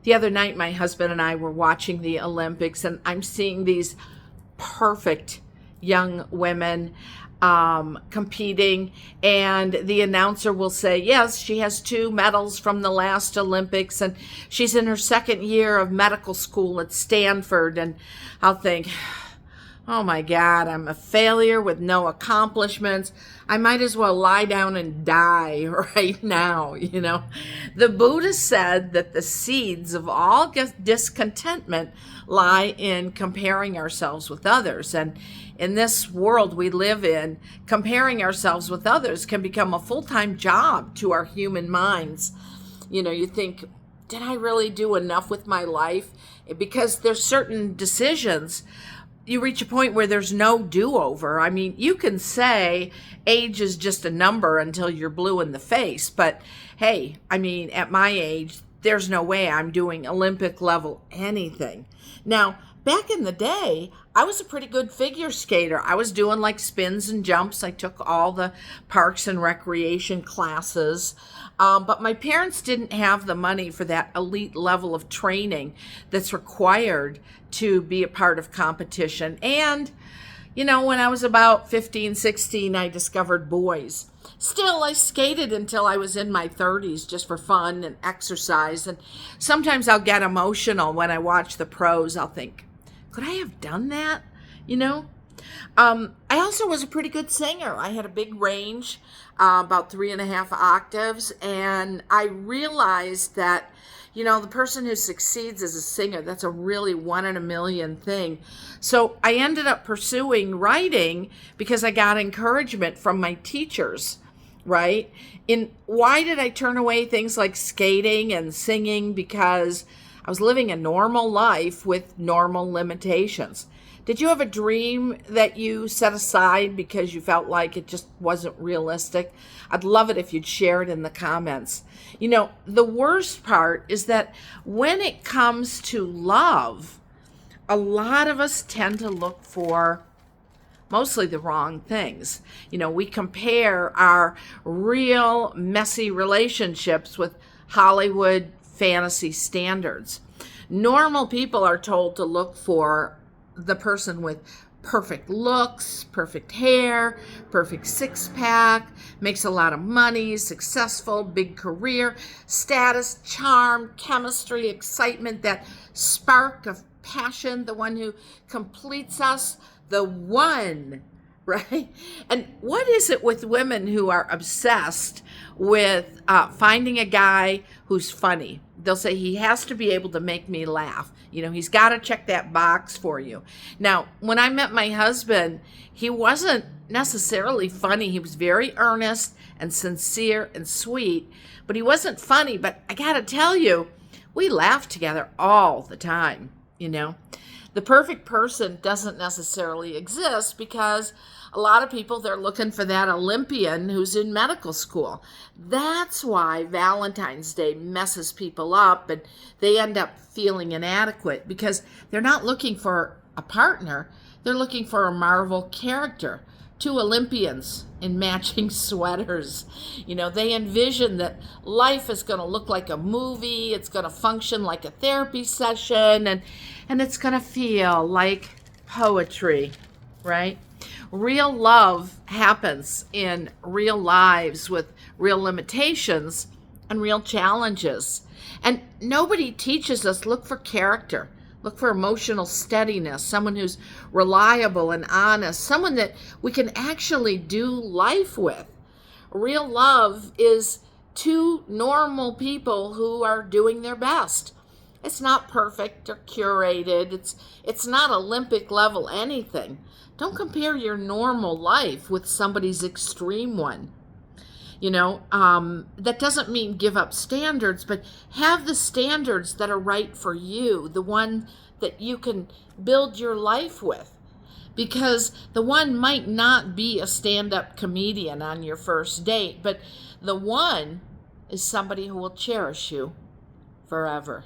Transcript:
The other night, my husband and I were watching the Olympics, and I'm seeing these perfect young women competing, and the announcer will say, yes, she has 2 medals from the last Olympics, and she's in her 2nd year of medical school at Stanford. And I'll think, oh my God, I'm a failure with no accomplishments. I might as well lie down and die right now, The Buddha said that the seeds of all discontentment lie in comparing ourselves with others. And in this world we live in, comparing ourselves with others can become a full-time job to our human minds. You think, did I really do enough with my life? Because there's certain decisions. You reach a point where there's no do-over. I mean, you can say age is just a number until you're blue in the face. But hey, I mean, at my age, there's no way I'm doing Olympic level anything. Now, back in the day, I was a pretty good figure skater. I was doing like spins and jumps. I took all the parks and recreation classes. But my parents didn't have the money for that elite level of training that's required to be a part of competition. And, when I was about 15, 16, I discovered boys. Still, I skated until I was in my 30s just for fun and exercise. And sometimes I'll get emotional when I watch the pros. I'll think, could I have done that? I also was a pretty good singer. I had a big range, about 3.5 octaves. And I realized that, the person who succeeds as a singer, that's a really 1 in a million thing. So I ended up pursuing writing because I got encouragement from my teachers, right? Why did I turn away things like skating and singing? Because I was living a normal life with normal limitations. Did you have a dream that you set aside because you felt like it just wasn't realistic? I'd love it if you'd share it in the comments. The worst part is that when it comes to love, a lot of us tend to look for mostly the wrong things. We compare our real messy relationships with Hollywood fantasy standards. Normal people are told to look for the person with perfect looks, perfect hair, perfect six-pack, makes a lot of money, successful, big career, status, charm, chemistry, excitement, that spark of passion, the one who completes us, the one, right? And what is it with women who are obsessed with finding a guy who's funny? They'll say he has to be able to make me laugh. He's got to check that box for you. Now, when I met my husband, he wasn't necessarily funny. He was very earnest and sincere and sweet, but he wasn't funny. But I got to tell you, we laughed together all the time, The perfect person doesn't necessarily exist because a lot of people, they're looking for that Olympian who's in medical school. That's why Valentine's Day messes people up and they end up feeling inadequate because they're not looking for a partner. They're looking for a Marvel character. 2 Olympians in matching sweaters. They envision that life is going to look like a movie. It's going to function like a therapy session and it's going to feel like poetry, right? Real love happens in real lives with real limitations and real challenges. And nobody teaches us, look for character, look for emotional steadiness, someone who's reliable and honest, someone that we can actually do life with. Real love is 2 normal people who are doing their best. It's not perfect or curated. It's not Olympic level anything. Don't compare your normal life with somebody's extreme one. That doesn't mean give up standards, but have the standards that are right for you, the one that you can build your life with. Because the one might not be a stand-up comedian on your first date, but the one is somebody who will cherish you forever.